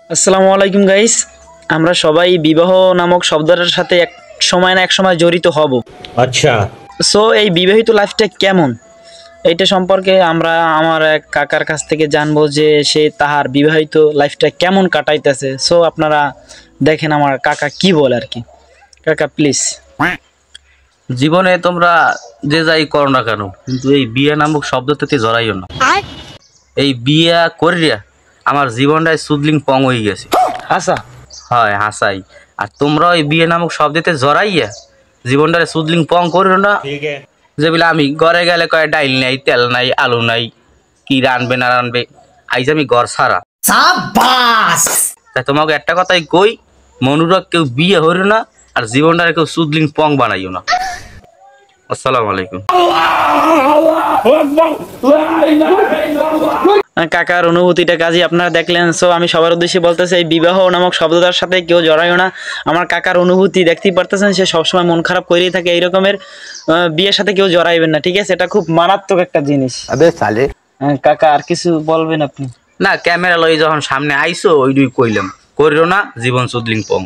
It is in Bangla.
আসসালামু আলাইকুম গাইস। আমরা সবাই বিবাহ নামক শব্দটার সাথে এক সময় না এক সময় জড়িত হব। আচ্ছা। সো এই বিবাহিত লাইফটা কেমন, এইটা সম্পর্কে আমরা আমার এক কাকার কাছ থেকে জানবো যে সে তাহার বিবাহিত লাইফটা কেমন কাটাইতেছে। সো আপনারা দেখেন আমার কাকা কি বলে আর কি। কাকা প্লিজ। জীবনে তোমরা যে যাই করো না কেন, কিন্তু এই বিয়ে নামক শব্দটাতে জড়াইও না। এই বিয়া করিয়া আমার জীবনটাই সুদলিং পং হয়ে গেছে। আচ্ছা, হয় হাসাই। আর তোমরা ওই বিয়ে নামক শব্দতে জড়াইয়া জীবনটারে সুদলিং পং করিও না। ঠিক আছে। যে বলে আমি ঘরে গেলে কয় ডাইল নাই, তেল নাই, আলু নাই, কি রানবে না রানবে, আইজ আমি ঘর সারা। তাই তোমাকে একটা কথাই কই, মনুরক কেউ বিয়ে হইল না, আর জীবনটারে কেউ সুদলিং পং বানাইও না। আসসালামু আলাইকুম। কাকার অনুভূতিটা কাজী আপনারা দেখলেন। সো আমি সবার উদ্দেশ্যে বলতেছি, এই বিবাহ নামক শব্দটার সাথে কেউ জড়াইও না। আমার কাকার অনুভূতি দেখতেই পারতেছেন, সে সবসময় মন খারাপ করেই থাকে। এই রকমের বিয়ের সাথে কেউ জড়াইবেন না, ঠিক আছে? এটা খুব মারাত্মক একটা জিনিস। কাকা আর কিছু বলবেন আপনি? না, ক্যামেরা লই যখন সামনে আইসো ওইটুই কইলাম, করিও না জীবন সুদলিং পং।